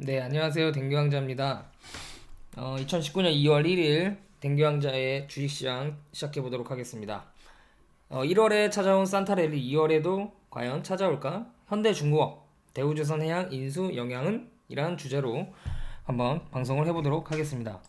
네, 안녕하세요. 댕규왕자입니다. 2019년 2월 1일 댕규왕자의 주식시장 시작해 보도록 하겠습니다. 1월에 찾아온 산타랠리 2월에도 과연 찾아올까? 현대중공업, 대우조선해양 인수 영향은? 이란 주제로 한번 방송을 해보도록 하겠습니다.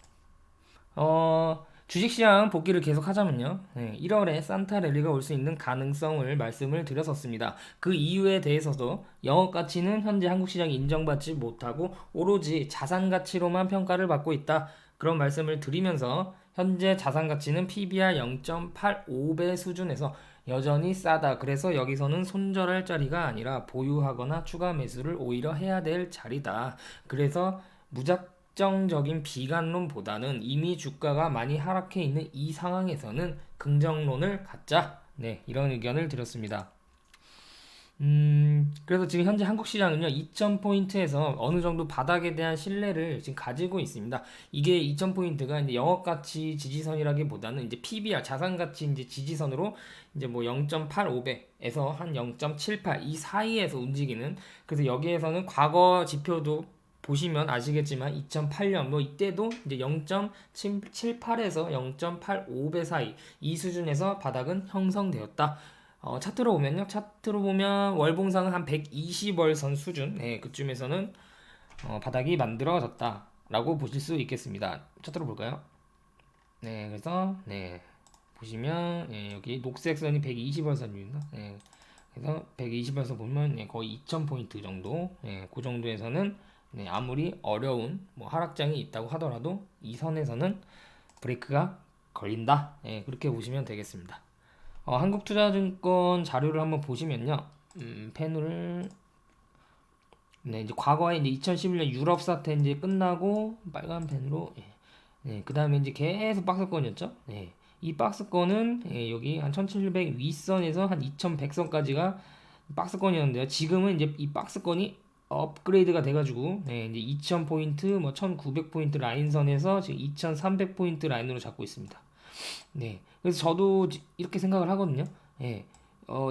주식시장 복귀를 계속 하자면요. 1월에 산타랠리가 올 수 있는 가능성을 말씀을 드렸었습니다. 그 이유에 대해서도 영업가치는 현재 한국시장이 인정받지 못하고 오로지 자산가치로만 평가를 받고 있다. 그런 말씀을 드리면서 현재 자산가치는 PBR 0.85배 수준에서 여전히 싸다. 그래서 여기서는 손절할 자리가 아니라 보유하거나 추가 매수를 오히려 해야 될 자리다. 그래서 무작정적인 비관론보다는 이미 주가가 많이 하락해 있는 이 상황에서는 긍정론을 갖자. 네, 이런 의견을 드렸습니다. 그래서 지금 현재 한국 시장은요, 2000포인트에서 어느 정도 바닥에 대한 신뢰를 지금 가지고 있습니다. 이게 2000포인트가 이제 영업가치 지지선이라기보다는 이제 PBR, 자산가치 이제 지지선으로 이제 뭐 0.85배에서 한 0.78 이 사이에서 움직이는, 그래서 여기에서는 과거 지표도 보시면 아시겠지만 2008년 뭐 이때도 이제 0.78에서 0.85배 사이 이 수준에서 바닥은 형성되었다. 차트로 보면요. 차트로 보면 월봉상은 한 120월선 수준, 네, 그쯤에서는 바닥이 만들어졌다라고 보실 수 있겠습니다. 차트로 볼까요? 네, 그래서 네, 보시면 여기 녹색 선이 120월선입니다. 네, 그래서 120월선 보면 거의 2000포인트 정도, 그 정도에서는 아무리 어려운 뭐 하락장이 있다고 하더라도 이 선에서는 브레이크가 걸린다. 그렇게 보시면 되겠습니다. 한국투자증권 자료를 한번 보시면요. 펜을 네, 이제 과거에 이제 2011년 유럽 사태 이제 끝나고 빨간 펜으로 그다음에 이제 계속 박스권이었죠. 이 박스권은 여기 한 1700 윗선에서 한 2100선까지가 박스권이었는데요. 지금은 이제 이 박스권이 업그레이드가 돼가지고 이제 2000포인트, 뭐 1900포인트 라인선에서 지금 2300포인트 라인으로 잡고 있습니다. 네. 그래서 저도 이렇게 생각을 하거든요. 예.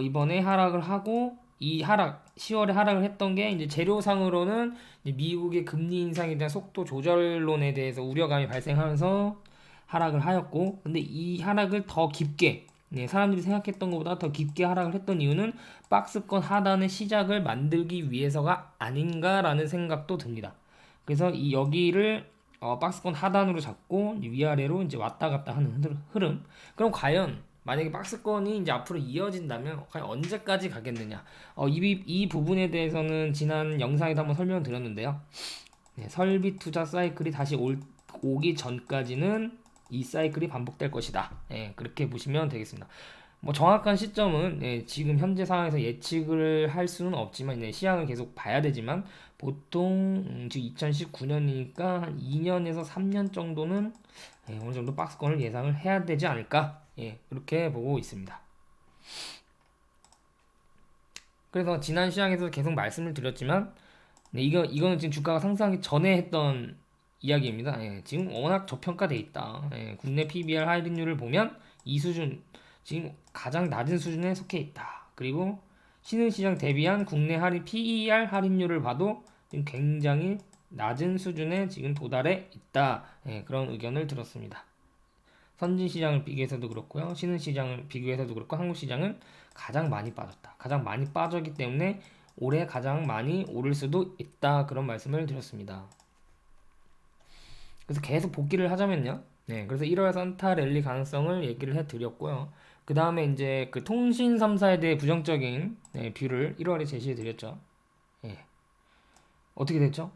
이번에 하락을 하고 이 하락 10월에 하락을 했던 게 이제 재료상으로는 이제 미국의 금리 인상에 대한 속도 조절론에 대해서 우려감이 발생하면서 하락을 하였고, 근데 이 하락을 더 깊게 사람들이 생각했던 것보다 더 깊게 하락을 했던 이유는 박스권 하단의 시작을 만들기 위해서가 아닌가라는 생각도 듭니다. 그래서 이 여기를 박스권 하단으로 잡고 위아래로 이제 왔다 갔다 하는 흐름. 그럼 과연 만약에 박스권이 이제 앞으로 이어진다면 과연 언제까지 가겠느냐? 이 부분에 대해서는 지난 영상에도 한번 설명을 드렸는데요. 설비 투자 사이클이 다시 오기 전까지는 이 사이클이 반복될 것이다. 그렇게 보시면 되겠습니다. 뭐 정확한 시점은 지금 현재 상황에서 예측을 할 수는 없지만 시향을 계속 봐야 되지만 보통 지금 2019년이니까 한 2년에서 3년 정도는 어느 정도 박스권을 예상을 해야 되지 않을까 그렇게 보고 있습니다. 그래서 지난 시장에서 계속 말씀을 드렸지만 이거는 지금 주가가 상승하기 전에 했던 이야기입니다. 지금 워낙 저평가돼 있다. 국내 PBR 할인율을 보면 이 수준 지금 가장 낮은 수준에 속해 있다. 그리고 신흥시장 대비한 국내 할인 PER 할인율을 봐도 지금 굉장히 낮은 수준에 지금 도달해 있다. 그런 의견을 들었습니다. 선진시장을 비교해서도 그렇고요. 신흥시장을 비교해서도 그렇고 한국시장은 가장 많이 빠졌다. 가장 많이 빠졌기 때문에 올해 가장 많이 오를 수도 있다. 그런 말씀을 드렸습니다. 그래서 계속 복귀를 하자면요. 그래서 1월 산타 랠리 가능성을 얘기를 해드렸고요. 그 다음에 이제 그 통신 3사에 대해 부정적인 뷰를 1월에 제시해 드렸죠. 어떻게 됐죠?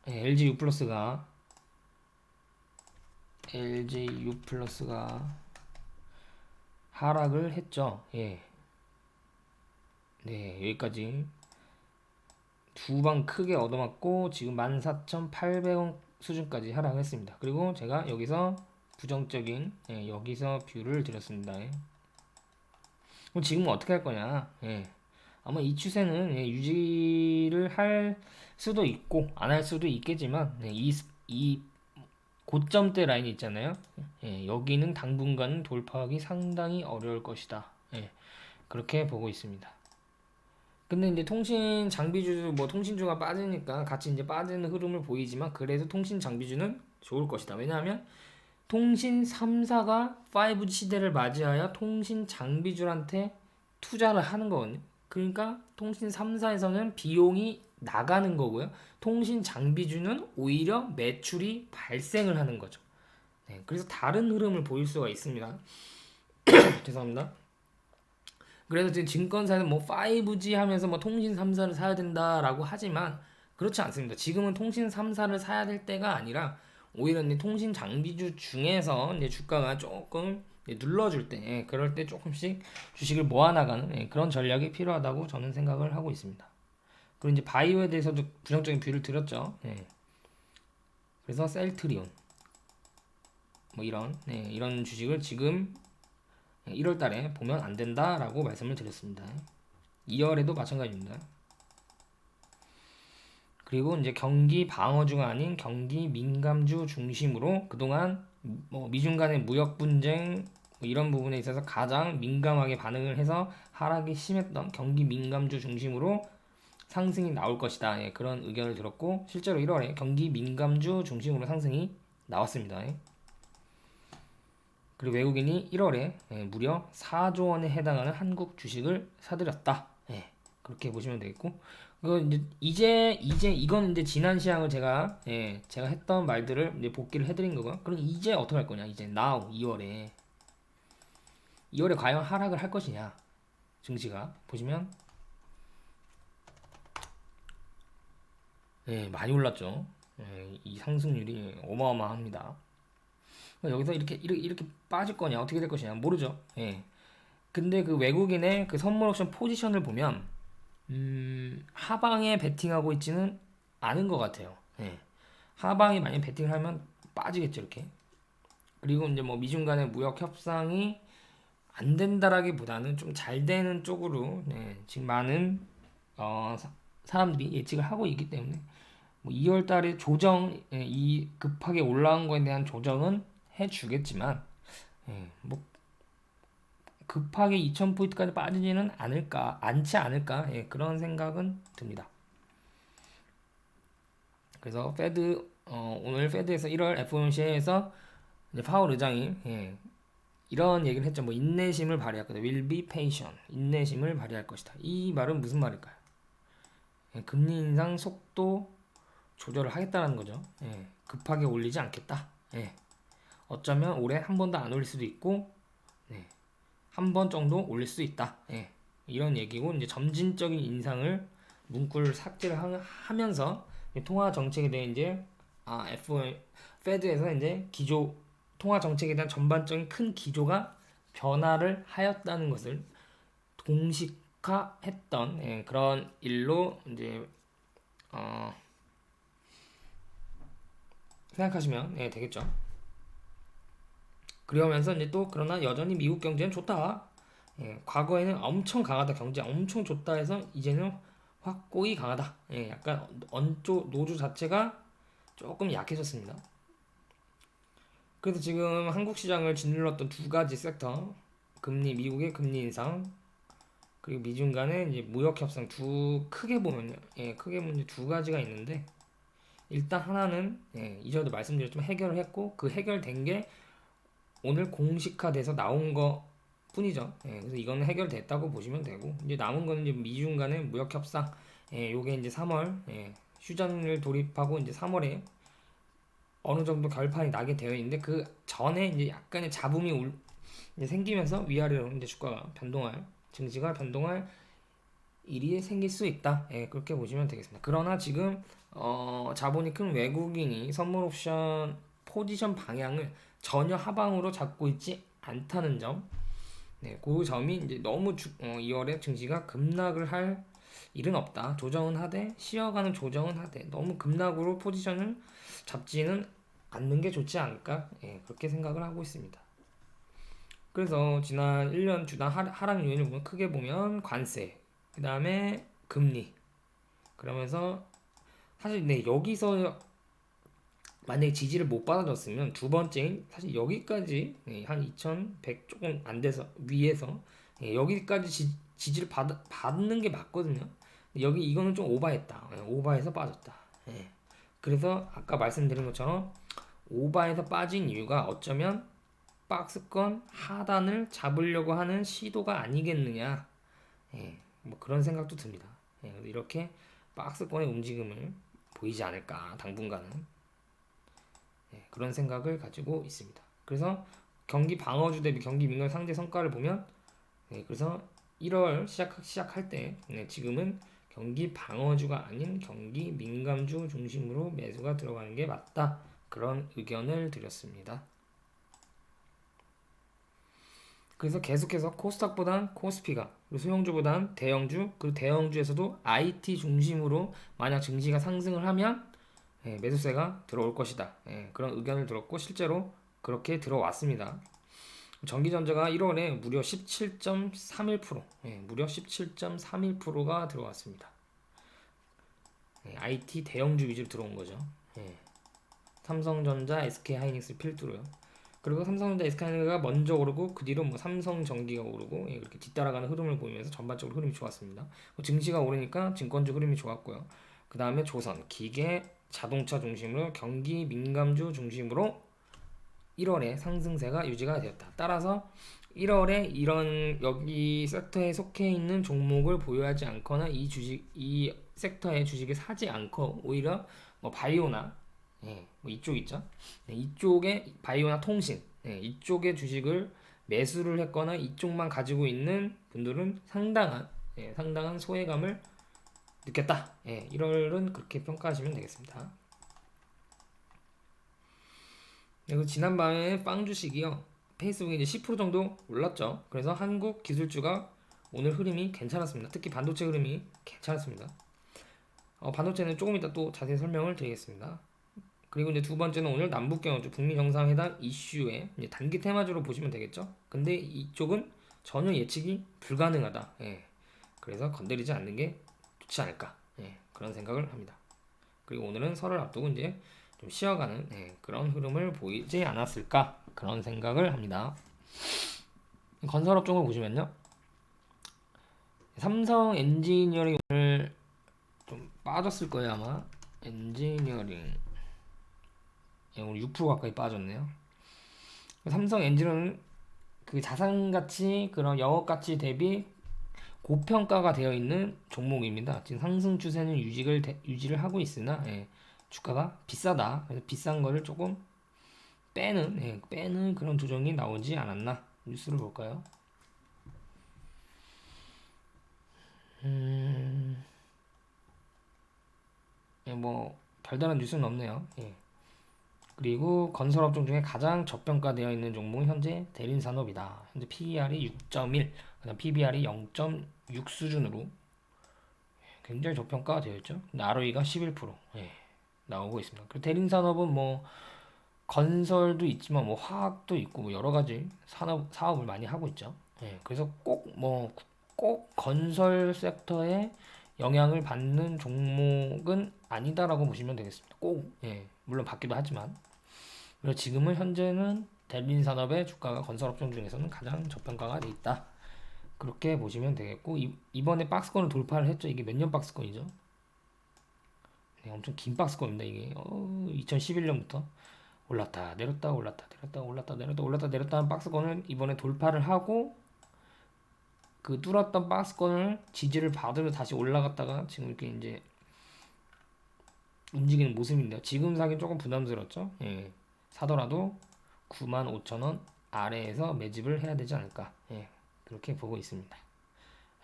LG U 플러스가 하락을 했죠. 네, 여기까지 두 방 크게 얻어맞고 지금 14,800원 수준까지 하락했습니다. 그리고 제가 여기서 부정적인 여기서 뷰를 드렸습니다. 그럼 지금은 어떻게 할 거냐? 아마 이 추세는 유지를 할 수도 있고 안 할 수도 있겠지만 이 고점대 라인이 있잖아요. 여기는 당분간 돌파하기 상당히 어려울 것이다. 그렇게 보고 있습니다. 근데 이제 통신 장비주 뭐 통신주가 빠지니까 같이 이제 빠지는 흐름을 보이지만 그래도 통신 장비주는 좋을 것이다. 왜냐하면 통신 3사가 5G 시대를 맞이하여 통신 장비주한테 투자를 하는 거거든요. 그러니까 통신 3사에서는 비용이 나가는 거고요. 통신 장비주는 오히려 매출이 발생을 하는 거죠. 네, 그래서 다른 흐름을 보일 수가 있습니다. 죄송합니다. 그래서 지금 증권사는 뭐 5G 하면서 뭐 통신 3사를 사야 된다라고 하지만 그렇지 않습니다. 지금은 통신 3사를 사야 될 때가 아니라 오히려 이제 통신 장비주 중에서 이제 주가가 조금 눌러줄 때, 그럴 때 조금씩 주식을 모아나가는 그런 전략이 필요하다고 저는 생각을 하고 있습니다. 그리고 이제 바이오에 대해서도 부정적인 뷰를 드렸죠. 그래서 셀트리온 뭐 이런 주식을 지금 1월 달에 보면 안 된다라고 말씀을 드렸습니다. 2월에도 마찬가지입니다. 그리고 이제 경기 방어주가 아닌 경기 민감주 중심으로 그동안 뭐 미중 간의 무역 분쟁 뭐 이런 부분에 있어서 가장 민감하게 반응을 해서 하락이 심했던 경기 민감주 중심으로 상승이 나올 것이다. 그런 의견을 들었고 실제로 1월에 경기 민감주 중심으로 상승이 나왔습니다. 그리고 외국인이 1월에 무려 4조 원에 해당하는 한국 주식을 사들였다. 그렇게 보시면 되겠고, 이제 이건 이제 지난 시황을 제가 했던 말들을 이제 복기를 해드린 거고요. 그럼 이제 어떻게 할 거냐? 이제 now 2월에 과연 하락을 할 것이냐? 증시가 보시면 많이 올랐죠. 이 상승률이 어마어마합니다. 여기서 이렇게 빠질 거냐 어떻게 될 것이냐 모르죠. 근데 그 외국인의 그 선물 옵션 포지션을 보면 하방에 베팅하고 있지는 않은 것 같아요. 하방에 만약 베팅을 하면 빠지겠죠 이렇게. 그리고 이제 뭐 미중 간의 무역 협상이 안 된다라기보다는 좀 잘 되는 쪽으로 지금 많은 사람들이 예측을 하고 있기 때문에 뭐 2월 달에 이 급하게 올라온 거에 대한 조정은 해주겠지만 뭐 급하게 2000포인트까지 빠지지는 않지 않을까 그런 생각은 듭니다. 그래서 오늘 페드에서 1월 FOMC에서 파월 의장이 이런 얘기를 했죠. 뭐 인내심을 발휘할 거다. Will be patient. 인내심을 발휘할 것이다. 이 말은 무슨 말일까요? 금리 인상 속도 조절을 하겠다는 거죠. 급하게 올리지 않겠다. 어쩌면 올해 한 번도 안 올릴 수도 있고, 한 번 정도 올릴 수 있다. 이런 얘기고, 이제 점진적인 인상을 문구를 삭제를 하면서 통화 정책에 대해 이제 페드에서 이제 통화 정책에 대한 전반적인 큰 기조가 변화를 하였다는 것을 동식화했던 그런 일로 이제 생각하시면 되겠죠. 그러면서 이제 또 그러나 여전히 미국 경제는 좋다. 과거에는 엄청 강하다, 경제 엄청 좋다 해서 이제는 확고히 강하다. 약간 노조 자체가 조금 약해졌습니다. 그래서 지금 한국 시장을 짓눌렀던 두 가지 섹터, 미국의 금리 인상, 그리고 미중 간의 이제 무역 협상 크게 보면요, 크게 보면 두 가지가 있는데 일단 하나는 이전에도 말씀드렸지만 해결을 했고 그 해결된 게 오늘 공식화돼서 나온 거 뿐이죠. 그래서 이거는 해결됐다고 보시면 되고 이제 남은 거는 이제 미중 간의 무역 협상, 요게 이제 3월 휴전을 돌입하고 이제 3월에 어느 정도 결판이 나게 되어 있는데 그 전에 이제 약간의 잡음이 이제 생기면서 위아래로 이제 주가가 증시가 변동할 일이 생길 수 있다. 그렇게 보시면 되겠습니다. 그러나 지금 자본이 큰 외국인이 선물 옵션 포지션 방향을 전혀 하방으로 잡고 있지 않다는 점, 그 점이 이제 너무 2월에 증시가 급락을 할 일은 없다. 조정은 하되 쉬어가는 조정은 하되 너무 급락으로 포지션을 잡지는 않는 게 좋지 않을까 그렇게 생각을 하고 있습니다. 그래서 지난 1년 주당 하락 요인을 보면 크게 보면 관세, 그 다음에 금리, 그러면서 사실 여기서 만약에 지지를 못 받아줬으면 두 번째인 사실 여기까지 한 2100 조금 안 돼서 위에서 여기까지 지지를 받는 게 맞거든요. 여기 이거는 좀 오바했다. 오바해서 빠졌다. 예. 그래서 아까 말씀드린 것처럼 오바해서 빠진 이유가 어쩌면 박스권 하단을 잡으려고 하는 시도가 아니겠느냐. 예. 뭐 그런 생각도 듭니다. 예. 이렇게 박스권의 움직임을 보이지 않을까 당분간은. 예. 그런 생각을 가지고 있습니다. 그래서 경기 방어주 대비 경기 민감 상대 성과를 보면 그래서 1월 시작할 때 지금은 경기 방어주가 아닌 경기 민감주 중심으로 매수가 들어가는 게 맞다. 그런 의견을 드렸습니다. 그래서 계속해서 코스닥보단 코스피가, 그리고 소형주보단 대형주, 그리고 대형주에서도 IT 중심으로 만약 증시가 상승을 하면 매수세가 들어올 것이다. 그런 의견을 들었고 실제로 그렇게 들어왔습니다. 전기전자가 1월에 무려 17.31%, 무려 17.31%가 들어왔습니다. IT 대형주 위주로 들어온 거죠. 삼성전자, SK하이닉스 필두로요. 그리고 삼성전자, SK하이닉스가 먼저 오르고 그 뒤로 뭐 삼성전기가 오르고 그렇게 뒤따라가는 흐름을 보이면서 전반적으로 흐름이 좋았습니다. 증시가 오르니까 증권주 흐름이 좋았고요. 그 다음에 조선, 기계, 자동차 중심으로 경기 민감주 중심으로 1월에 상승세가 유지가 되었다. 따라서 1월에 이런 여기 섹터에 속해 있는 종목을 보유하지 않거나 이 섹터의 주식을 사지 않고 오히려 뭐 바이오나 뭐 이쪽 있죠. 이쪽에 바이오나 통신 이쪽의 주식을 매수를 했거나 이쪽만 가지고 있는 분들은 상당한 소외감을 느꼈다. 1월은 그렇게 평가하시면 되겠습니다. 그리고 지난밤에 빵 주식이요. 페이스북에 이제 10% 정도 올랐죠. 그래서 한국 기술주가 오늘 흐름이 괜찮았습니다. 특히 반도체 흐름이 괜찮았습니다. 반도체는 조금 이따 또 자세히 설명을 드리겠습니다. 그리고 이제 두 번째는 오늘 남북경주 북미 정상회담 이슈에 이제 단기 테마주로 보시면 되겠죠. 근데 이쪽은 전혀 예측이 불가능하다. 그래서 건드리지 않는 게 좋지 않을까. 그런 생각을 합니다. 그리고 오늘은 설을 앞두고 이제 좀 쉬어가는 그런 흐름을 보이지 않았을까 그런 생각을 합니다. 건설업 쪽을 보시면요, 삼성 엔지니어링 오늘 좀 빠졌을 거예요 아마. 엔지니어링 오늘 6% 가까이 빠졌네요. 삼성 엔지니어링은 그 자산가치 그런 영업가치 대비 고평가가 되어 있는 종목입니다. 지금 상승 추세는 유지를 하고 있으나 주가가 비싸다. 그래서 비싼 거를 조금 빼는 그런 조정이 나오지 않았나. 뉴스를 볼까요? 뭐 별다른 뉴스는 없네요. 그리고 건설업종 중에 가장 저평가되어 있는 종목은 현재 대림산업이다. 현재 PER이 6.1, 그다음 PBR이 0.6 수준으로 굉장히 저평가가 되어 있죠. ROE가 11% 나오고 있습니다. 그리고 대림산업은 뭐 건설도 있지만 뭐 화학도 있고 뭐 여러 가지 사업을 많이 하고 있죠. 그래서 꼭 건설 섹터에 영향을 받는 종목은 아니다라고 보시면 되겠습니다. 물론 받기도 하지만. 그리고 지금은 현재는 대림산업의 주가가 건설업종 중에서는 가장 저평가가 돼 있다. 그렇게 보시면 되겠고 이번에 박스권을 돌파를 했죠. 이게 몇 년 박스권이죠? 엄청 긴 박스권입니다. 이게 2011년부터 올랐다 내렸다 올랐다 내렸다 올랐다 내렸다 올랐다 내렸다 하는 박스권을 이번에 돌파를 하고 그 뚫었던 박스권을 지지를 받으러 다시 올라갔다가 지금 이렇게 이제 움직이는 모습인데요. 지금 사긴 조금 부담스럽죠. 사더라도 95,000원 아래에서 매집을 해야 되지 않을까. 그렇게 보고 있습니다.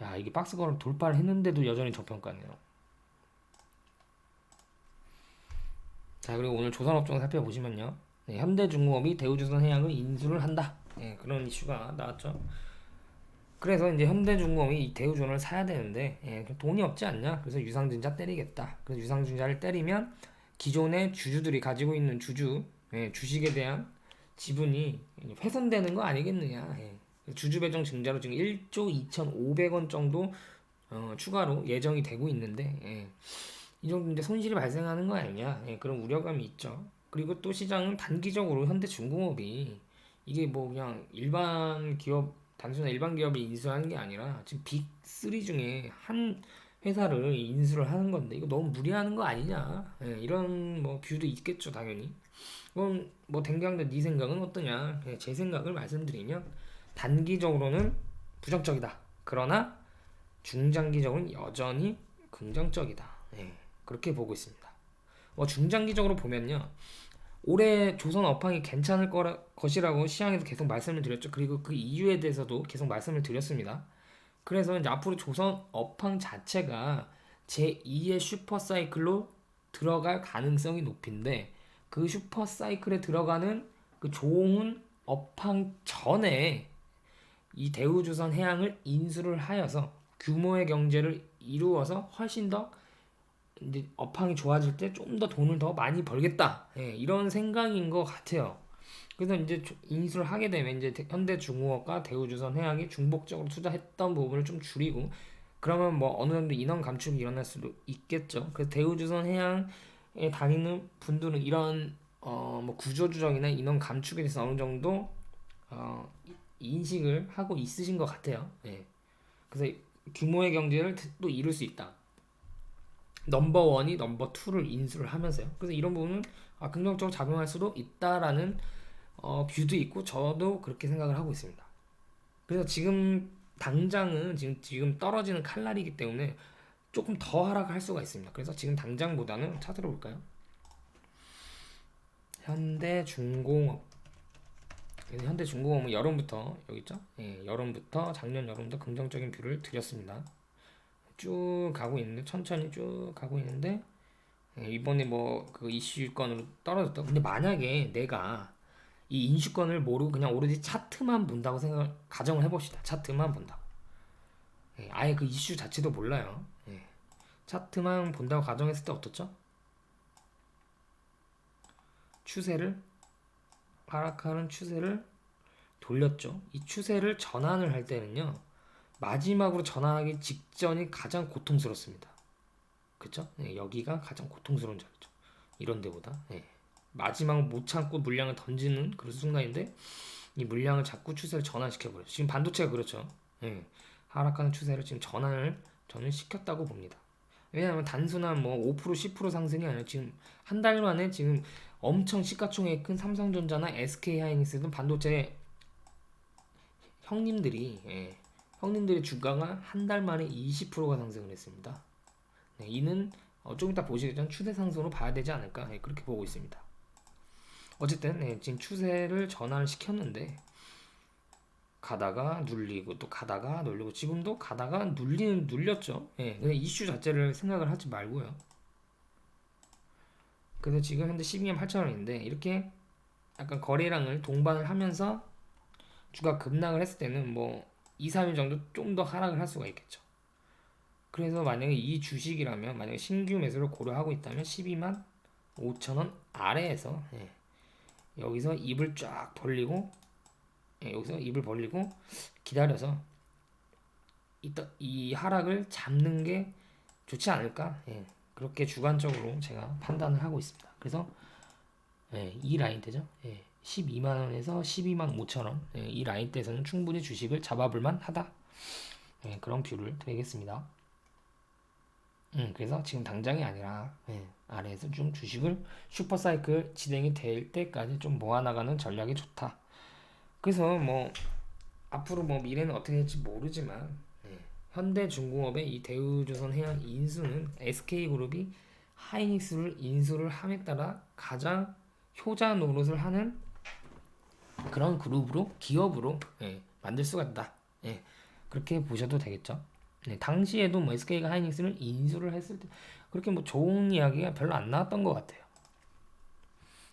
야, 이게 박스권을 돌파를 했는데도 여전히 저평가네요. 자, 그리고 오늘 조선업종 살펴보시면요. 현대중공업이 대우조선해양을 인수를 한다. 그런 이슈가 나왔죠. 그래서 이제 현대중공업이 이 대우조선을 사야 되는데 돈이 없지 않냐? 그래서 유상증자 때리겠다. 그래서 유상증자를 때리면 기존의 주주들이 가지고 있는 주식에 대한 지분이 훼손되는 거 아니겠느냐? 주주 배정 증자로 지금 1조 2,500원 정도 추가로 예정이 되고 있는데 이 정도 이제 손실이 발생하는 거 아니냐? 그런 우려감이 있죠. 그리고 또 시장은 단기적으로 현대중공업이 이게 뭐 그냥 단순한 일반 기업이 인수하는 게 아니라 지금 빅3 중에 한 회사를 인수를 하는 건데 이거 너무 무리하는 거 아니냐? 예, 이런 뭐 뷰도 있겠죠, 당연히. 그럼 뭐 댕강대 네 생각은 어떠냐? 예, 제 생각을 말씀드리면 단기적으로는 부정적이다. 그러나 중장기적으로는 여전히 긍정적이다. 예, 그렇게 보고 있습니다. 뭐 중장기적으로 보면요. 올해 조선 업황이 괜찮을 것이라고 시장에서 계속 말씀을 드렸죠. 그리고 그 이유에 대해서도 계속 말씀을 드렸습니다. 그래서 이제 앞으로 조선 업황 자체가 제2의 슈퍼 사이클로 들어갈 가능성이 높은데 그 슈퍼 사이클에 들어가는 그 좋은 업황 전에 이 대우조선 해양을 인수를 하여서 규모의 경제를 이루어서 훨씬 더 이제 업황이 좋아질 때 좀 더 돈을 더 많이 벌겠다. 예, 이런 생각인 것 같아요. 그래서 이제 인수를 하게 되면 이제 현대중공업과 대우조선 해양이 중복적으로 투자했던 부분을 좀 줄이고 그러면 뭐 어느 정도 인원 감축이 일어날 수도 있겠죠. 그래서 대우조선 해양에 다니는 분들은 이런 뭐 구조조정이나 인원 감축에 대해서 어느 정도 인식을 하고 있으신 것 같아요. 예. 그래서 규모의 경제를 또 이룰 수 있다. 넘버 원이 넘버 투를 인수를 하면서요. 그래서 이런 부분은 긍정적으로 작용할 수도 있다라는 뷰도 있고 저도 그렇게 생각을 하고 있습니다. 그래서 지금 당장은 지금 떨어지는 칼날이기 때문에 조금 더 하락할 수가 있습니다. 그래서 지금 당장보다는 찾으러 볼까요? 현대중공업. 현대중공업은 여름부터 여기 있죠? 예, 여름부터 작년 여름부터 긍정적인 뷰를 드렸습니다. 쭉 가고 있는데 천천히 쭉 가고 있는데 이번에 뭐 그 이슈권으로 떨어졌다. 근데 만약에 내가 이 인수권을 모르고 그냥 오로지 차트만 본다고 가정을 해봅시다. 차트만 본다. 예, 아예 그 이슈 자체도 몰라요. 예, 차트만 본다고 가정했을 때 어떻죠? 추세를 하락하는 추세를 돌렸죠. 이 추세를 전환을 할 때는요. 마지막으로 전환하기 직전이 가장 고통스럽습니다. 그쵸? 예, 여기가 가장 고통스러운 자리죠. 이런 데보다. 예. 마지막 못 참고 물량을 던지는 그런 순간인데 이 물량을 자꾸 추세를 전환시켜버려요. 지금 반도체가 그렇죠. 예. 하락하는 추세를 지금 전환을 저는 시켰다고 봅니다. 왜냐하면 단순한 뭐 5% 10% 상승이 아니라 지금 한 달 만에 지금 엄청 시가총액 큰 삼성전자나 SK하이닉스 등 반도체 형님들의 주가가 한 달 만에 20%가 상승을 했습니다. 네, 이는 좀 이따 보시겠지만 추세 상승으로 봐야 되지 않을까 그렇게 보고 있습니다. 어쨌든 지금 추세를 전환을 시켰는데 가다가 눌리고 또 가다가 눌리고 지금도 가다가 눌렸죠. 그냥 이슈 자체를 생각을 하지 말고요. 그래서 지금 현재 12만 8천원인데 이렇게 약간 거래량을 동반을 하면서 주가 급락을 했을 때는 뭐 2, 3일 정도 좀 더 하락을 할 수가 있겠죠. 그래서 만약에 이 주식이라면 만약에 신규 매수를 고려하고 있다면 12만 5천원 아래에서 여기서 입을 쫙 벌리고 여기서 입을 벌리고 기다려서 이 하락을 잡는 게 좋지 않을까 그렇게 주관적으로 제가 판단을 하고 있습니다. 그래서 이 라인대죠. 12만원에서 12만 5천원 이 라인대에서는 충분히 주식을 잡아볼만 하다. 그런 뷰를 드리겠습니다. 그래서 지금 당장이 아니라 아래에서 좀 주식을 슈퍼사이클 진행이 될 때까지 좀 모아나가는 전략이 좋다. 그래서 뭐 앞으로 뭐 미래는 어떻게 될지 모르지만 현대중공업의 이 대우조선해양 인수는 SK그룹이 하이닉스를 인수를 함에 따라 가장 효자 노릇을 하는 그런 그룹으로 기업으로 만들 수가 있다. 그렇게 보셔도 되겠죠. 당시에도 뭐 SK가 하이닉스를 인수를 했을 때 그렇게 뭐 좋은 이야기가 별로 안 나왔던 것 같아요.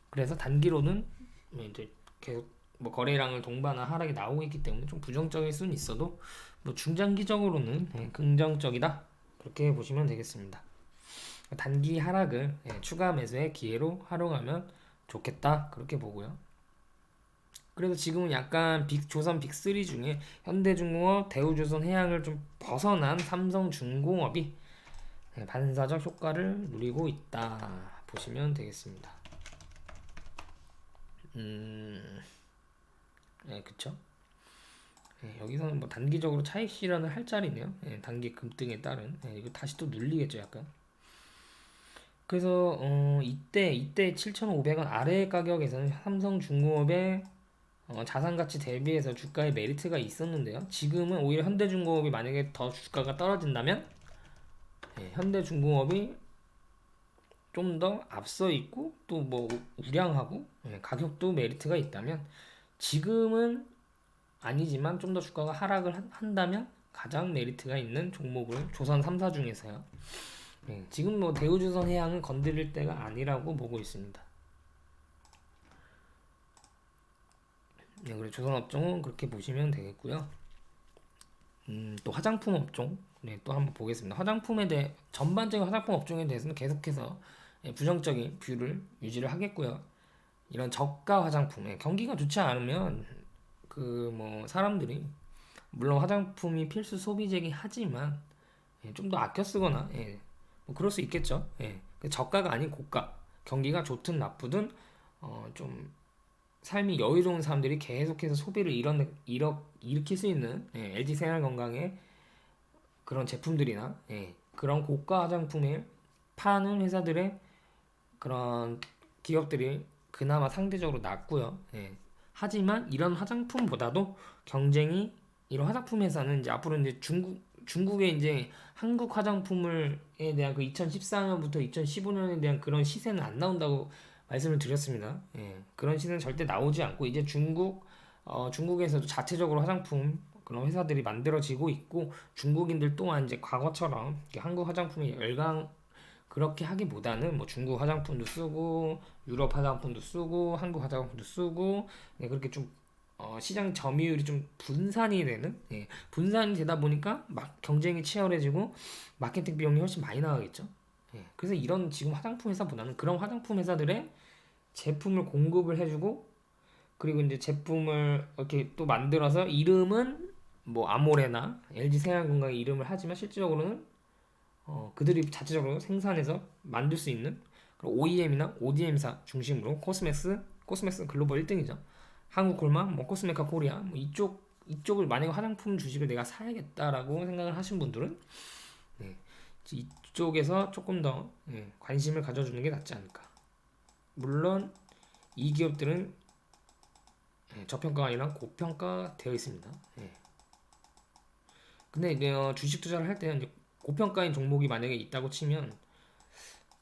그래서 단기로는 이제 계속 뭐 거래량을 동반한 하락이 나오고 있기 때문에 좀 부정적일 수는 있어도 뭐 중장기적으로는 긍정적이다 그렇게 보시면 되겠습니다. 단기 하락을 추가 매수의 기회로 활용하면 좋겠다 그렇게 보고요. 그래서 지금은 약간 조선 빅3 중에 현대중공업, 대우조선해양을 좀 벗어난 삼성중공업이 반사적 효과를 누리고 있다 보시면 되겠습니다. 그쵸? 여기서는 뭐 단기적으로 차익 실현을 할 자리네요. 단기 급등에 따른. 이거 다시 또 눌리겠죠, 약간. 그래서 이때 7,500원 아래 가격에서는 삼성중공업의 자산 가치 대비해서 주가에 메리트가 있었는데요. 지금은 오히려 현대중공업이 만약에 더 주가가 떨어진다면 현대중공업이 좀 더 앞서 있고 또 뭐 우량하고 가격도 메리트가 있다면 지금은 아니지만 좀 더 주가가 하락을 한다면 가장 메리트가 있는 종목을 조선 3사 중에서요. 지금 뭐 대우조선 해양은 건드릴 때가 아니라고 보고 있습니다. 그리고 조선 업종은 그렇게 보시면 되겠고요. 또 화장품 업종, 또 한번 보겠습니다. 화장품에 대해 전반적인 화장품 업종에 대해서는 계속해서 부정적인 뷰를 유지를 하겠고요. 이런 저가 화장품에 경기가 좋지 않으면 그 뭐 사람들이 물론 화장품이 필수 소비재긴 하지만 좀 더 아껴 쓰거나 뭐 그럴 수 있겠죠. 그 저가가 아닌 고가 경기가 좋든 나쁘든 좀 삶이 여유로운 사람들이 계속해서 소비를 일으킬 수 있는 LG 생활건강의 그런 제품들이나 그런 고가 화장품을 파는 회사들의 그런 기업들이 그나마 상대적으로 낮고요. 하지만 이런 화장품보다도 경쟁이 이런 화장품 회사는 이제 앞으로 이제 중국의 이제 한국 화장품을에 대한 그 2014년부터 2015년에 대한 그런 시세는 안 나온다고 말씀을 드렸습니다. 그런 시세는 절대 나오지 않고 이제 중국에서도 자체적으로 화장품 그런 회사들이 만들어지고 있고 중국인들 또한 이제 과거처럼 한국 화장품이 열강 그렇게 하기보다는 뭐 중국 화장품도 쓰고 유럽 화장품도 쓰고 한국 화장품도 쓰고 그렇게 좀 시장 점유율이 좀 분산이 되는 분산이 되다 보니까 막 경쟁이 치열해지고 마케팅 비용이 훨씬 많이 나가겠죠. 그래서 이런 지금 화장품 회사보다는 그런 화장품 회사들의 제품을 공급을 해주고 그리고 이제 제품을 이렇게 또 만들어서 이름은 뭐 아모레나 LG 생활건강의 이름을 하지만 실질적으로는 그들이 자체적으로 생산해서 만들 수 있는 OEM이나 ODM사 중심으로 코스맥스 글로벌 1등이죠. 한국 콜마, 뭐 코스메카 코리아, 뭐 이쪽을 만약에 화장품 주식을 내가 사야겠다라고 생각을 하신 분들은 이쪽에서 조금 더 관심을 가져주는 게 낫지 않을까. 물론 이 기업들은 저평가가 아니라 고평가 되어 있습니다. 근데 주식 투자를 할 때는 고평가인 종목이 만약에 있다고 치면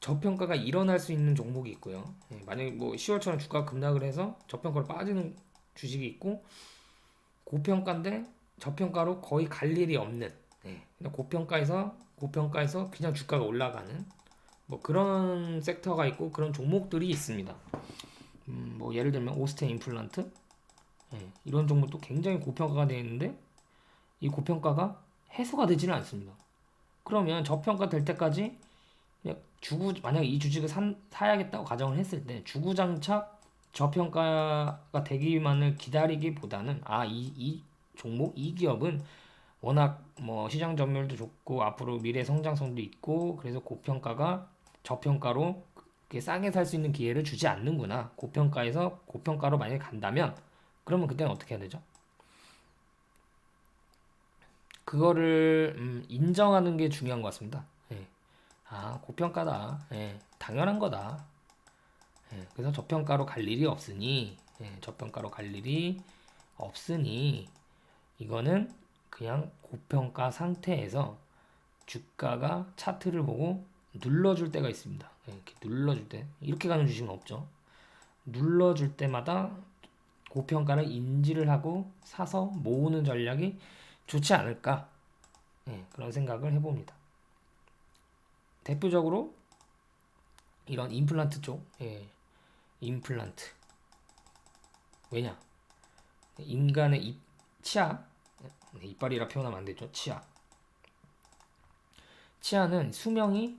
저평가가 일어날 수 있는 종목이 있고요. 만약에 뭐 10월처럼 주가가 급락을 해서 저평가로 빠지는 주식이 있고 고평가인데 저평가로 거의 갈 일이 없는 그냥 고평가에서 그냥 주가가 올라가는 뭐 그런 섹터가 있고 그런 종목들이 있습니다. 뭐 예를 들면 오스테 임플란트 이런 종목도 굉장히 고평가가 되어 있는데 이 고평가가 해소가 되지는 않습니다. 그러면 저평가 될 때까지 만약에 이 주식을 사야겠다고 가정을 했을 때 주구장창 저평가가 되기만을 기다리기보다는 이 종목 이 기업은 워낙 뭐 시장 점유율도 좋고 앞으로 미래 성장성도 있고 그래서 고평가가 저평가로 싸게 살 수 있는 기회를 주지 않는구나. 고평가에서 고평가로 만약에 간다면 그러면 그때는 어떻게 해야 되죠? 그거를 인정하는 게 중요한 것 같습니다. 고평가다. 당연한 거다. 그래서 저평가로 갈 일이 없으니 이거는 그냥 고평가 상태에서 주가가 차트를 보고 눌러줄 때가 있습니다. 이렇게 눌러줄 때 이렇게 가는 주식은 없죠. 눌러줄 때마다 고평가를 인지를 하고 사서 모으는 전략이 좋지 않을까 그런 생각을 해봅니다. 대표적으로 이런 임플란트 쪽 임플란트 왜냐 인간의 치아 이빨이라 표현하면 안 되죠. 치아는 수명이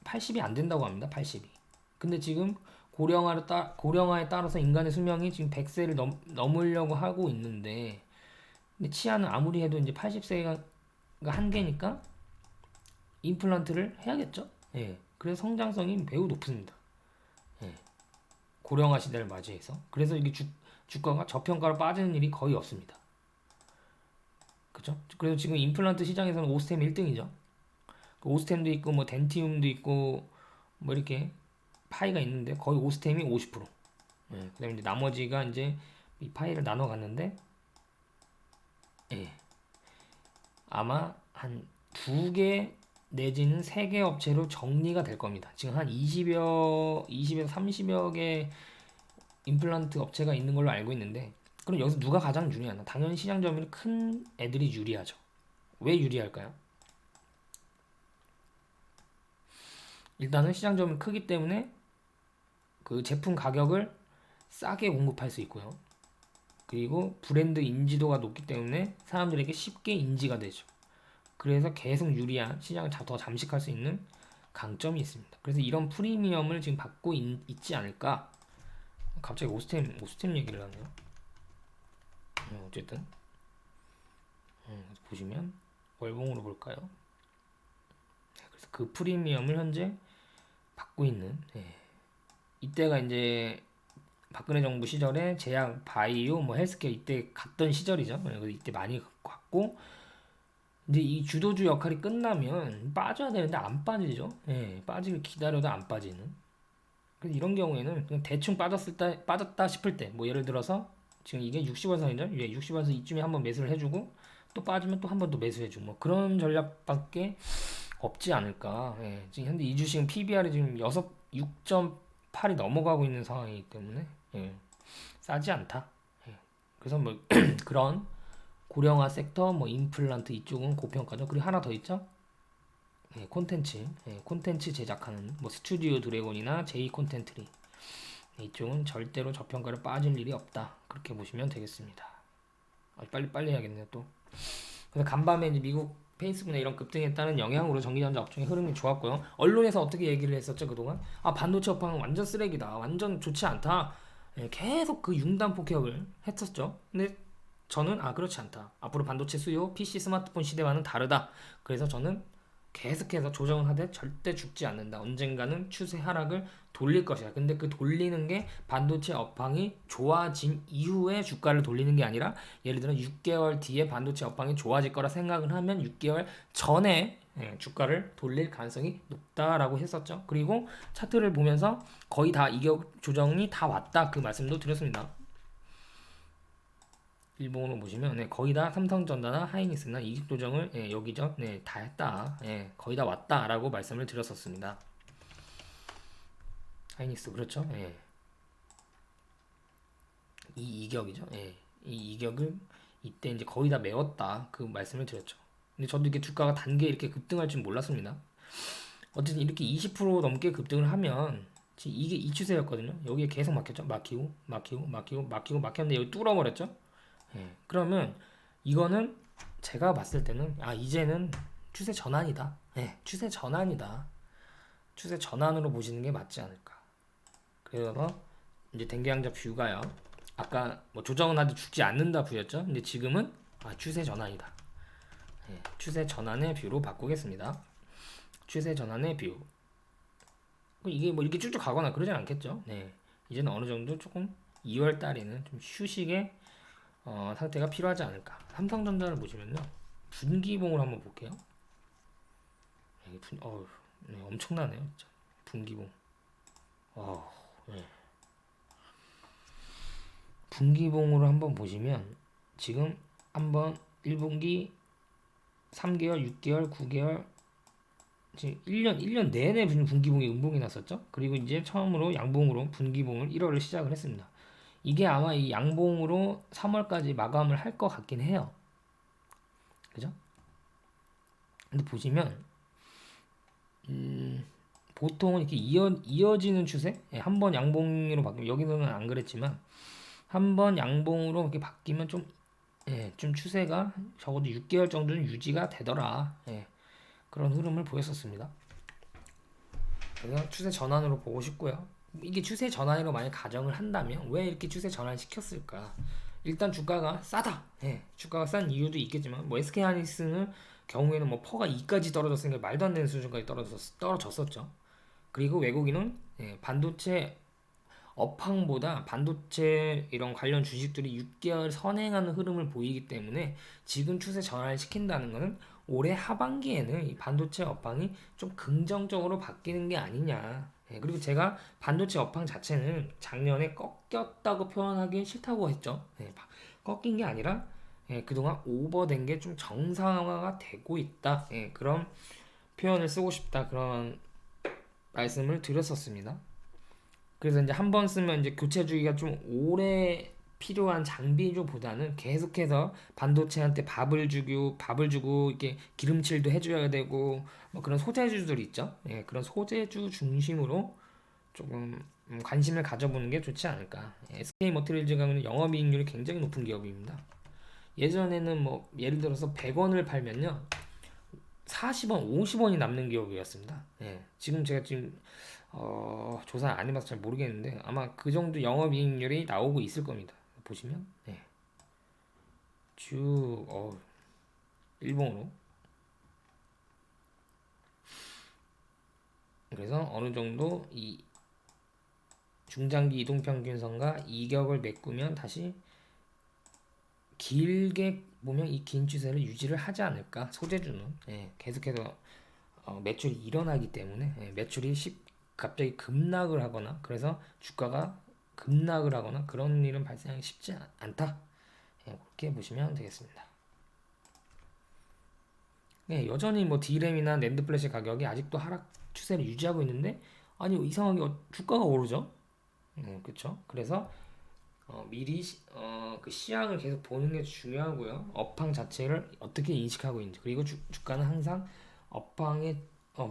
80이 안 된다고 합니다. 80이. 근데 지금 고령화에 따라서 인간의 수명이 지금 100세를 넘으려고 하고 있는데 근데 치아는 아무리 해도 이제 80세가 한계니까 임플란트를 해야겠죠. 그래서 성장성이 매우 높습니다. 고령화 시대를 맞이해서 그래서 이게 주가가 저평가로 빠지는 일이 거의 없습니다. 그죠? 그래서 지금 임플란트 시장에서는 오스템 1등이죠. 오스템도 있고 뭐 덴티움도 있고 뭐 이렇게 파이가 있는데 거의 오스템이 50%. 예, 그다음에 이제 나머지가 이제 이 파이를 나눠 갔는데 예, 아마 한 2개 내지는 3개 업체로 정리가 될 겁니다. 지금 한 20에서 30여 개 임플란트 업체가 있는 걸로 알고 있는데 그럼 여기서 누가 가장 유리하나? 당연히 시장 점유율이 큰 애들이 유리하죠. 왜 유리할까요? 일단은 시장 점유율이 크기 때문에 그 제품 가격을 싸게 공급할 수 있고요. 그리고 브랜드 인지도가 높기 때문에 사람들에게 쉽게 인지가 되죠. 그래서 계속 유리한 시장을 더 잠식할 수 있는 강점이 있습니다. 그래서 이런 프리미엄을 지금 받고 있지 않을까? 갑자기 오스템 얘기를 하네요. 어쨌든 보시면 월봉으로 볼까요? 그래서 그 프리미엄을 현재 받고 있는 이때가 이제 박근혜 정부 시절에 제약, 바이오, 뭐 헬스케어 이때 갔던 시절이죠. 그래서 이때 많이 갔고 이제 이 주도주 역할이 끝나면 빠져야 되는데 안 빠지죠. 빠지길 기다려도 안 빠지는. 그래서 이런 경우에는 그냥 대충 빠졌다 싶을 때, 뭐 예를 들어서 지금 이게 60원선이죠. 60원선 이쯤에 한번 매수를 해주고 또 빠지면 또 한 번 더 매수해주고 뭐 그런 전략밖에 없지 않을까. 지금 현재 이 주식은 PBR이 지금 6.8이 넘어가고 있는 상황이기 때문에 싸지 않다. 그래서 뭐 그런 고령화 섹터, 뭐 임플란트 이쪽은 고평가죠. 그리고 하나 더 있죠. 콘텐츠 제작하는 뭐 스튜디오 드래곤이나 제이 콘텐트리 이쪽은 절대로 저평가를 빠질 일이 없다. 그렇게 보시면 되겠습니다. 빨리 해야겠네요 또. 그래서 간밤에 이제 미국 페이스북이나 이런 급등에 따른 영향으로 전기전자 업종의 흐름이 좋았고요. 언론에서 어떻게 얘기를 했었죠 그동안? 반도체 업황은 완전 쓰레기다, 완전 좋지 않다. 계속 그 융단 폭격을 했었죠. 근데 저는 그렇지 않다. 앞으로 반도체 수요, PC 스마트폰 시대와는 다르다. 그래서 저는 계속해서 조정을 하되 절대 죽지 않는다. 언젠가는 추세 하락을 돌릴 것이야. 근데 그 돌리는 게 반도체 업황이 좋아진 이후에 주가를 돌리는 게 아니라 예를 들어 6개월 뒤에 반도체 업황이 좋아질 거라 생각을 하면 6개월 전에 주가를 돌릴 가능성이 높다라고 했었죠. 그리고 차트를 보면서 거의 다 이격 조정이 다 왔다. 그 말씀도 드렸습니다. 일본으로 보시면 거의 다 삼성전자나 하이닉스나 이익 조정을 여기죠. 다 했다. 거의 다 왔다라고 말씀을 드렸었습니다. 하이닉스 그렇죠. 이 이격이죠. 이 이격을 이때 이제 거의 다 메웠다. 그 말씀을 드렸죠. 근데 저도 이렇게 주가가 단계 이렇게 급등할 줄 몰랐습니다. 어쨌든 이렇게 20% 넘게 급등을 하면 이게 이 추세였거든요. 여기에 계속 막혔죠. 막혔는데 여기 뚫어버렸죠. 그러면 이거는 제가 봤을 때는 이제는 추세 전환이다. 추세 전환이다. 추세 전환으로 보시는 게 맞지 않을까. 그래서 이제 댕기양자 뷰가요. 아까 뭐 조정은 하도 죽지 않는다 뷰였죠. 근데 지금은 추세 전환이다. 추세 전환의 뷰로 바꾸겠습니다. 추세 전환의 뷰. 이게 뭐 이렇게 쭉쭉 가거나 그러진 않겠죠. 이제는 어느 정도 조금 2월 달에는 좀 휴식의 상태가 필요하지 않을까. 삼성전자를 보시면요. 분기봉을 한번 볼게요. 엄청나네요. 진짜. 분기봉. 분기봉으로 한번 보시면 지금 한번 1분기 3개월, 6개월, 9개월 지금 1년 내내 분기봉이 음봉이 났었죠. 그리고 이제 처음으로 양봉으로 분기봉을 1월을 시작을 했습니다. 이게 아마 이 양봉으로 3월까지 마감을 할 것 같긴 해요. 그죠? 근데 보시면 보통은 이렇게 이어지는 추세? 한 번 양봉으로 바뀌면 여기서는 안 그랬지만 한 번 양봉으로 이렇게 바뀌면 좀 추세가 적어도 6개월 정도는 유지가 되더라. 그런 흐름을 보였었습니다. 그래서 추세 전환으로 보고 싶고요. 이게 추세 전환으로 만약 가정을 한다면 왜 이렇게 추세 전환 시켰을까? 일단 주가가 싸다. 주가가 싼 이유도 있겠지만 뭐 SK 하이닉스는 경우에는 뭐 퍼가 2까지 떨어졌으니까 말도 안 되는 수준까지 떨어졌었죠. 그리고 외국인은 반도체 업황보다 반도체 이런 관련 주식들이 6개월 선행하는 흐름을 보이기 때문에 지금 추세 전환을 시킨다는 것은 올해 하반기에는 이 반도체 업황이 좀 긍정적으로 바뀌는 게 아니냐. 예, 그리고 제가 반도체 업황 자체는 작년에 꺾였다고 표현하기엔 싫다고 했죠. 예, 꺾인 게 아니라 그동안 오버된 게 좀 정상화가 되고 있다. 그런 표현을 쓰고 싶다. 그런 말씀을 드렸었습니다. 그래서 이제 한 번 쓰면 이제 교체 주기가 좀 오래 필요한 장비주보다는 계속해서 반도체한테 밥을 주고 이렇게 기름칠도 해줘야 되고 뭐 그런 소재주들 있죠. 그런 소재주 중심으로 조금 관심을 가져보는 게 좋지 않을까. SK 머티리얼즈가 영업이익률이 굉장히 높은 기업입니다. 예전에는 뭐 예를 들어서 100원을 팔면요 40원, 50원이 남는 기업이었습니다. 지금 제가 조사 안 해봐서 잘 모르겠는데 아마 그 정도 영업이익률이 나오고 있을 겁니다. 보시면 쭉 일봉으로 그래서 어느 정도 이 중장기 이동평균선과 이격을 메꾸면 다시 길게 보면 이 긴 추세를 유지를 하지 않을까. 소재주는 계속해서 매출이 일어나기 때문에 매출이 갑자기 급락을 하거나 그래서 주가가 급락을 하거나 그런 일은 발생하기 쉽지 않다. 그렇게 보시면 되겠습니다. 여전히 뭐 D램이나 낸드 플래시 가격이 아직도 하락 추세를 유지하고 있는데 아니 이상하게 주가가 오르죠. 그렇죠. 그래서 미리 그 시향을 계속 보는 게 중요하고요. 업황 자체를 어떻게 인식하고 있는지 그리고 주가는 항상 업황에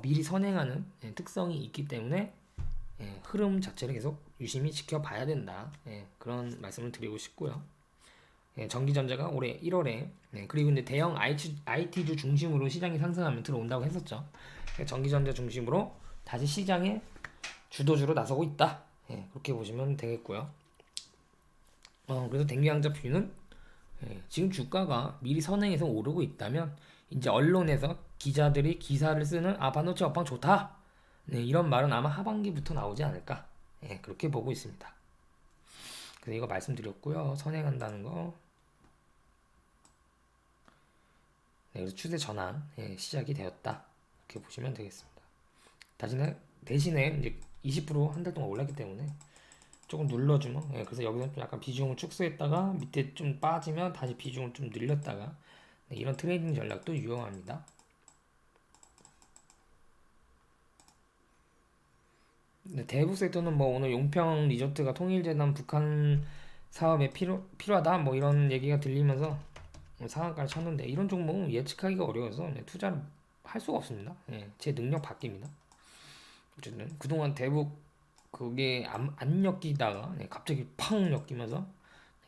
미리 선행하는 특성이 있기 때문에 흐름 자체를 계속 유심히 지켜봐야 된다. 그런 말씀을 드리고 싶고요. 전기전자가 올해 1월에 그리고 이제 대형 IT주 중심으로 시장이 상승하면 들어온다고 했었죠. 전기전자 중심으로 다시 시장의 주도주로 나서고 있다. 그렇게 보시면 되겠고요. 그래서 댕기항자 뷰는 지금 주가가 미리 선행해서 오르고 있다면 이제 언론에서 기자들이 기사를 쓰는 반도체 업황 좋다. 이런 말은 아마 하반기부터 나오지 않을까. 그렇게 보고 있습니다. 그래서 이거 말씀드렸고요. 선행한다는 거. 그래서 추세 전환 시작이 되었다. 이렇게 보시면 되겠습니다. 대신에 이제 20% 한 달 동안 올랐기 때문에 조금 눌러주면 그래서 여기서 좀 약간 비중을 축소했다가 밑에 좀 빠지면 다시 비중을 좀 늘렸다가 이런 트레이딩 전략도 유용합니다. 대북 섹터는 뭐 오늘 용평 리조트가 통일재단 북한 사업에 필요하다 뭐 이런 얘기가 들리면서 상한가를 쳤는데 이런 종목은 예측하기가 어려워서 투자를 할 수가 없습니다. 제 능력 바뀝니다. 어쨌든 그동안 대북 그게 안 엮이다가 갑자기 팡 엮이면서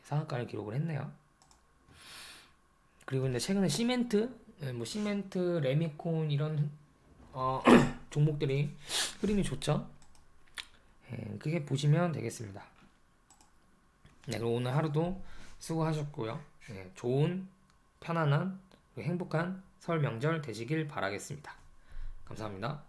상한가를 기록을 했네요. 그리고 이제 최근에 시멘트, 레미콘 이런 종목들이 흐름이 좋죠. 그게 보시면 되겠습니다. 그리고 오늘 하루도 수고하셨고요. 좋은 편안한 행복한 설 명절 되시길 바라겠습니다. 감사합니다.